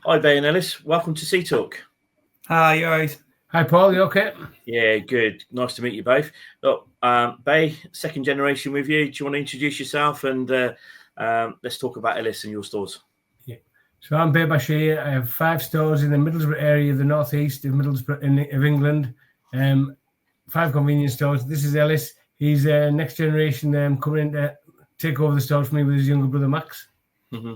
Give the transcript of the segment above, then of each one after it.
Hi, Bay and Ellis. Welcome to Sea Talk. Hi, you alright? Hi, Paul. You okay? Yeah, good. Nice to meet you both. Look, Bay, second generation with you. Do you want to introduce yourself and let's talk about Ellis and your stores? Yeah. So I'm Bay Bashir. I have 5 stores in the Middlesborough area of the northeast of Middlesbrough of England. 5 convenience stores. This is Ellis. He's next generation coming in to take over the stores for me with his younger brother Max. Mm-hmm.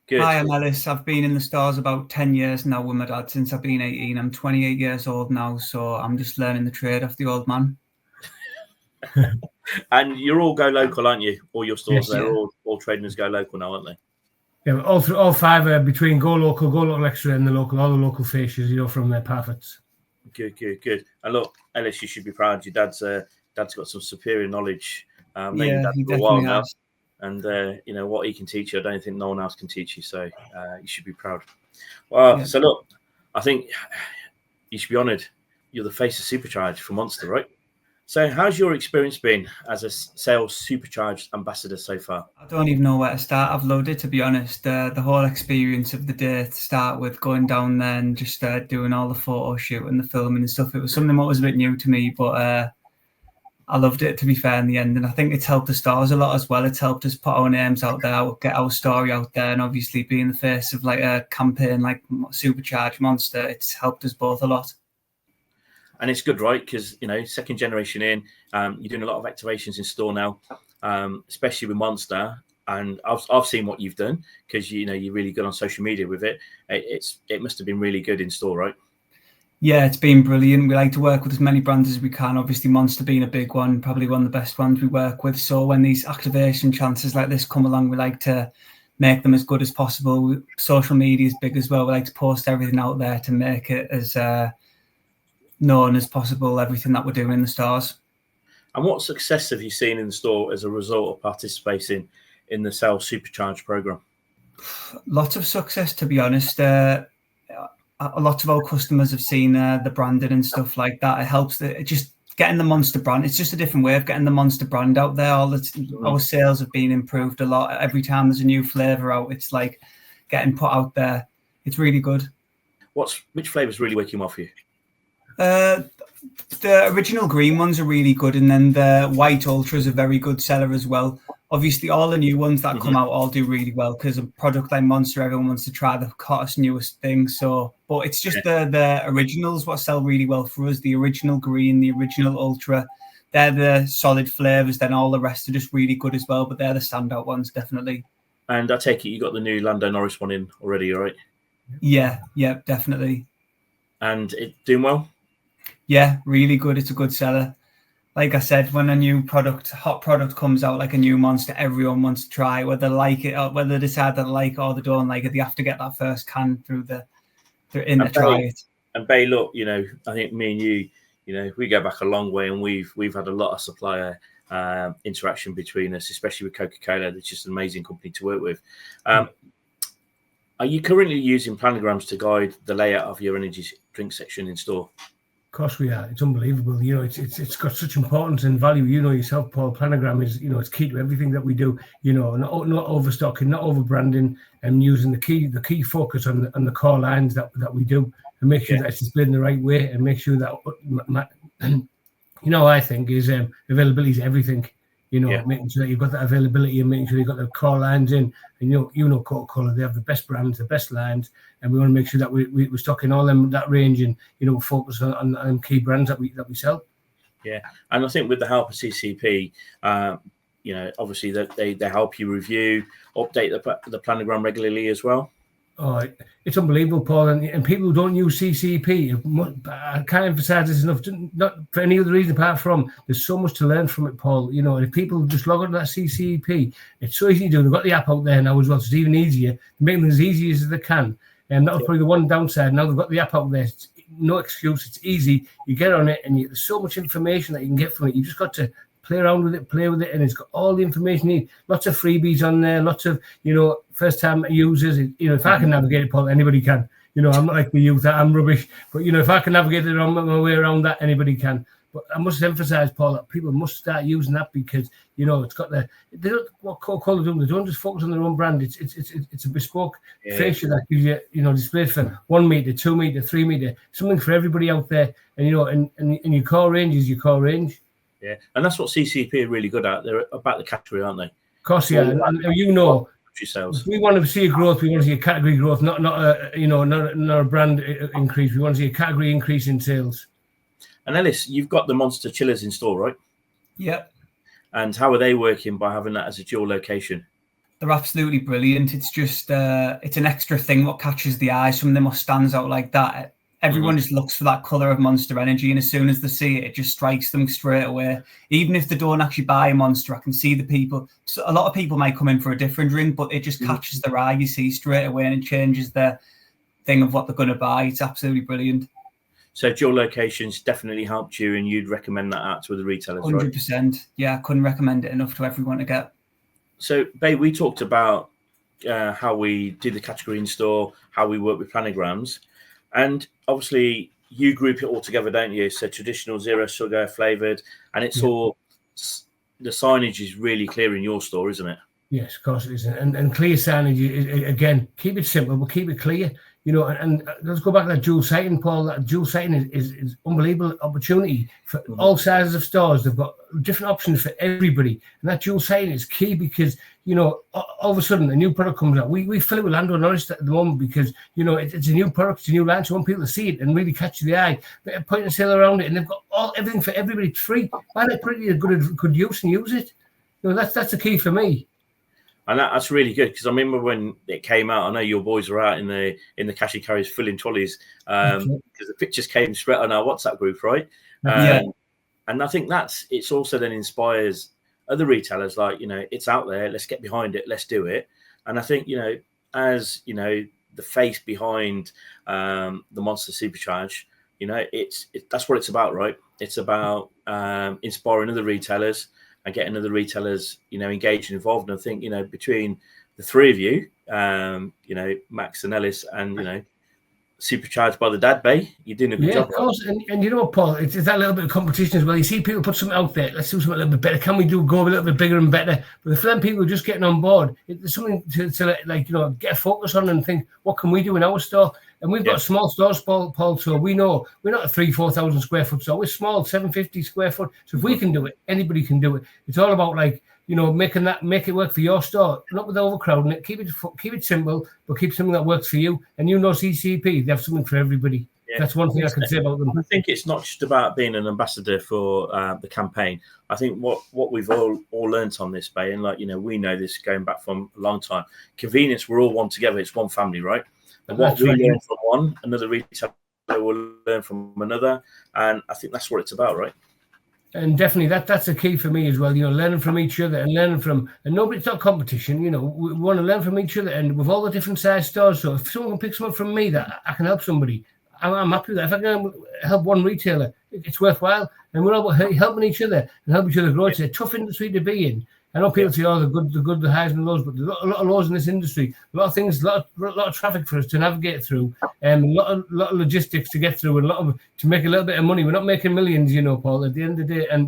Good. Hi, I'm Ellis. I've been in the stores about 10 years now with my dad since I've been 18. I'm 28 years old now, so I'm just learning the trade off the old man. And you're all go local, aren't you? All your stores, Yes, they're yeah. all trading as go local now, aren't they? Yeah, all 5 are between go local extra, and all the local fascias, from their Parfits. Good. And look, Ellis, you should be proud. Your dad's got some superior knowledge. Yeah, he definitely has. And what he can teach you, I don't think no one else can teach you. So you should be proud. Well, yeah. So look, I think you should be honoured. You're the face of Supercharged for Monster, right? So how's your experience been as a sales Supercharged ambassador so far? I don't even know where to start. I've loved it, to be honest. The whole experience of the day to start with, going down there and just doing all the photo shoot and the filming and stuff. It was something that was a bit new to me, but I loved it, to be fair, in the end. And I think it's helped the stores a lot as well. It's helped us put our names out there, get our story out there, and obviously being the face of like a campaign like Supercharged Monster, it's helped us both a lot. And it's good, right? Because, second generation in, you're doing a lot of activations in store now, especially with Monster. And I've seen what you've done because, you're really good on social media with it. It must have been really good in store, right? Yeah, it's been brilliant. We like to work with as many brands as we can. Obviously, Monster being a big one, probably one of the best ones we work with. So when these activation chances like this come along, we like to make them as good as possible. Social media is big as well. We like to post everything out there to make it as known as possible, everything that we're doing in the stores. And what success have you seen in the store as a result of participating in the Sales Supercharged program? Lots of success, to be honest. A lot of our customers have seen the branding and stuff like that. It helps just getting the Monster brand. It's just a different way of getting the Monster brand out there. Our sales have been improved a lot. Every time there's a new flavour out, it's like getting put out there. It's really good. Which flavours really waking off you? The original green ones are really good, and then the white ultra is a very good seller as well. Obviously, all the new ones that come out all do really well because a product like Monster, everyone wants to try the hottest, newest thing. So, but it's just the originals what sell really well for us. The original green, the original ultra, they're the solid flavors. Then all the rest are just really good as well. But they're the standout ones, definitely. And I take it you got the new Lando Norris one in already, all right? Yeah, definitely. And it doing well? Yeah, really good. It's a good seller. Like I said, when a new hot product comes out, like a new Monster, everyone wants to try it, whether they like it or whether they decide they like it or they don't like it. They have to get that first can through to try it. And Bay, look, I think me and you, we go back a long way, and we've had a lot of supplier interaction between us, especially with Coca-Cola. It's just an amazing company to work with. Are you currently using planograms to guide the layout of your energy drink section in store? Of course we are. It's unbelievable. It's got such importance and value. Yourself, Paul. Planogram is, it's key to everything that we do. Not overstocking, not overbranding, and using the key focus on the core lines that we do, and make sure that it's displayed in the right way, and make sure that I think is availability is everything. Making sure that you've got that availability and making sure you've got the core lines in. And Coca-Cola, they have the best brands, the best lines, and we want to make sure that we're stocking all that range and focus on key brands that we sell. Yeah, and I think with the help of CCP, obviously that they help you review, update the planogram regularly as well. Oh, it's unbelievable, Paul, and people who don't use CCP, I can't emphasize this enough, not for any other reason apart from there's so much to learn from it, Paul. If people just log on to that CCP, it's so easy to do. They've got the app out there now as well, so it's even easier. Make them as easy as they can, and that was probably the one downside. Now they've got the app out there, it's no excuse, it's easy. You get on it, and there's so much information that you can get from it. You just got to play around with it, and it's got all the information you need. Lots of freebies on there, lots of, first-time users. If I can navigate it, Paul, anybody can. I'm not like the youth, I'm rubbish. But, if I can navigate it on my way around that, anybody can. But I must emphasise, Paul, that people must start using that because it's got they don't what Coca-Cola do. They don't just focus on their own brand. It's a bespoke fascia that gives you displays for 1 meter, 2 meter, 3 meter, something for everybody out there. And and your core range is your core range. Yeah, and that's what CCP are really good at. They're about the category, aren't they? Of course, yeah. And sales. We want to see a growth. We want to see a category growth, not a brand increase. We want to see a category increase in sales. And Ellis, you've got the Monster chillers in store, right? Yep. And how are they working by having that as a dual location? They're absolutely brilliant. It's just it's an extra thing what catches the eye. Something that stands out like that. Everyone just looks for that colour of Monster Energy, and as soon as they see it, it just strikes them straight away. Even if they don't actually buy a Monster, I can see the people. So a lot of people might come in for a different drink, but it just catches their eye, you see, straight away, and it changes their thing of what they're going to buy. It's absolutely brilliant. So dual locations definitely helped you, and you'd recommend that out to other retailers, 100%. Right? Yeah, I couldn't recommend it enough to everyone to get. So, Babe, we talked about how we do the category in store, how we work with planograms. And obviously, you group it all together, don't you? So traditional, zero sugar, flavoured, and it's all the signage is really clear in your store, isn't it? Yes, of course it is. And clear signage, again, keep it simple, but keep it clear. And let's go back to that dual sighting, Paul. That dual sighting is unbelievable opportunity for all sizes of stores. They've got different options for everybody. And that dual sighting is key because, all of a sudden a new product comes out. We fill it with Lando Norris at the moment because, it's a new product, it's a new launch. You want people to see it and really catch the eye. But a point of sale around it, and they've got everything for everybody. It's free. Why not put it in good use and use it? That's the key for me. And that's really good because I remember when it came out. I know your boys were out in the cash and carries filling trolleys because the pictures came straight on our WhatsApp group, right? And I think it's also then inspires other retailers like it's out there. Let's get behind it. Let's do it. And I think as the face behind the Monster Supercharged, that's what it's about, right? It's about inspiring other retailers and getting other retailers, engaged and involved. And I think, between the three of you, Max and Ellis and, Supercharged by the Dad Bay, you're doing a good job. Of course. And Paul, it's that little bit of competition as well. You see people put something out there. Let's do something a little bit better. Can we go a little bit bigger and better? But for them people just getting on board, it's something to get a focus on and think, what can we do in our store? And we've got small stores, Paul, so we know we're not a 3,000-4,000 square foot store. We're small, 750 square foot. So if we can do it, anybody can do it. It's all about make it work for your store, not with overcrowding it. Keep it simple, but keep something that works for you. And CCP, they have something for everybody. Yeah. That's one thing I can say about them. I think it's not just about being an ambassador for the campaign. I think what we've all learnt on this, Bay, and we know this going back from a long time. Convenience, we're all one together. It's one family, right? And what we learn from one, another retailer will learn from another. And I think that's what it's about, right? And definitely that's a key for me as well, learning from each other and learning from, and it's not competition, we want to learn from each other and with all the different size stores. So if someone can pick something from me that I can help somebody, I'm happy with that. If I can help one retailer, it's worthwhile. And we're all helping each other and help each other grow. It's a tough industry to be in. I know people say, the good, the highs and the lows, but there's a lot of lows in this industry. A lot of things, a lot of traffic for us to navigate through, a lot of logistics to get through, and to make a little bit of money. We're not making millions, Paul, at the end of the day. And,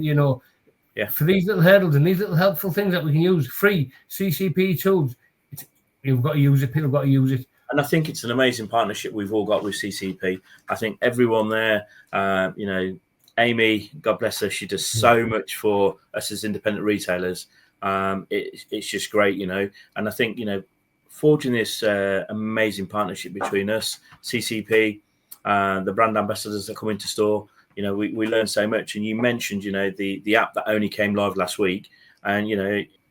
for these little hurdles and these little helpful things that we can use, free CCP tools, you've got to use it. People have got to use it. And I think it's an amazing partnership we've all got with CCP. I think everyone there, Amy, God bless her, she does so much for us as independent retailers. It's just great, and I think, forging this amazing partnership between us, CCP, the brand ambassadors that come into store, we learn so much. And you mentioned, the app that only came live last week, and,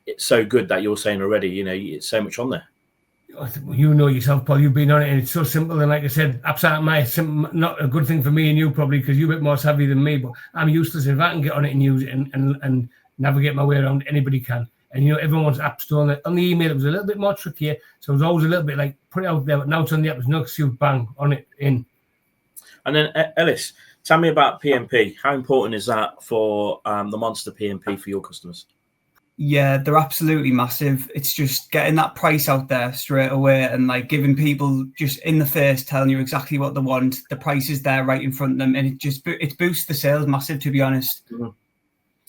it's so good that you're saying already, it's so much on there. Yourself, Paul, you've been on it, and it's so simple. And like I said, apps aren't not a good thing for me and you probably because you're a bit more savvy than me, but I'm useless. If I can get on it and use it and navigate my way around, anybody can. And everyone wants app store. On the email, it was a little bit more trickier, so it was always a little bit like put it out there. But now it's on the app, there's no excuse, bang on it in. And then Ellis, tell me about PMP. How important is that for the Monster PMP for your customers? Yeah, they're absolutely massive. It's just getting that price out there straight away and like giving people just in the face, telling you exactly what they want. The price is there right in front of them, and it boosts the sales massive, to be honest. Mm-hmm.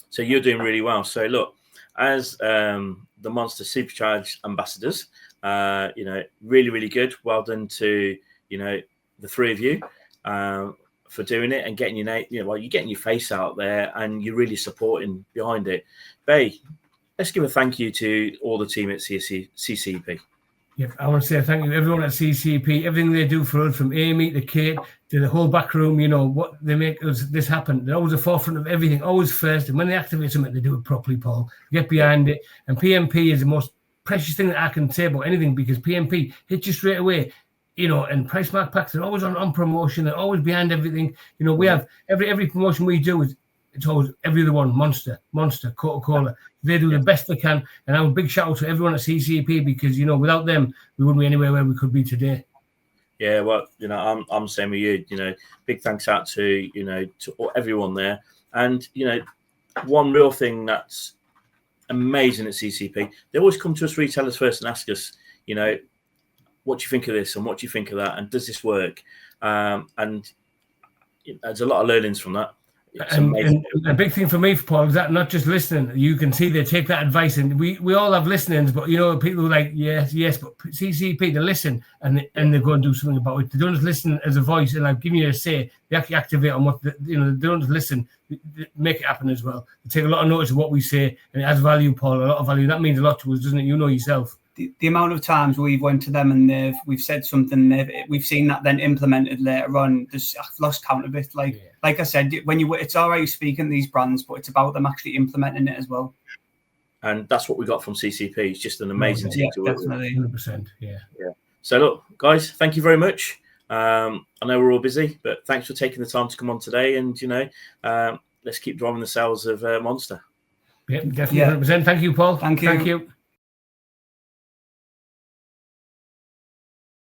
So you're doing really well. So look, as the Monster Supercharged Ambassadors, really, really good. Well done to the three of you for doing it and getting your name. You're getting your face out there and you're really supporting behind it. Bay, let's give a thank you to all the team at CCP. Yeah, I want to say thank you to everyone at CCP, everything they do for us, from Amy to Kate to the whole back room. What they make this happen. They're always the forefront of everything, always first. And when they activate something, they do it properly, Paul. Get behind it. And PMP is the most precious thing that I can say about anything, because PMP hits you straight away. And price mark packs, they're always on promotion. They're always behind everything. We have every promotion we do it's always every other one, Monster, Coca-Cola. They do the best they can. And a big shout out to everyone at CCP, because, without them, we wouldn't be anywhere where we could be today. Yeah, well, I'm saying with you, big thanks out to, to everyone there. And, one real thing that's amazing at CCP, they always come to us retailers first and ask us, what do you think of this and what do you think of that? And does this work? And there's a lot of learnings from that. And a big thing for me, Paul, is that not just listening. You can see they take that advice, and we all have listenings, but people are like, yes, but CCP, they listen and they go and do something about it. They don't just listen as a voice and like giving you a say. They actually activate on what they don't just listen, they make it happen as well. They take a lot of notice of what we say, and it has value, Paul, a lot of value. That means a lot to us, doesn't it? Yourself. The amount of times we've went to them and we've said something, we've seen that then implemented later on. I've lost count of it. Like I said, it's all right speaking these brands, but it's about them actually implementing it as well. And that's what we got from CCP. It's just an amazing team to work with. 100%. Yeah. So look, guys, thank you very much. I know we're all busy, but thanks for taking the time to come on today. And let's keep driving the sales of Monster. Yeah, definitely 100%. Thank you, Paul. Thank you.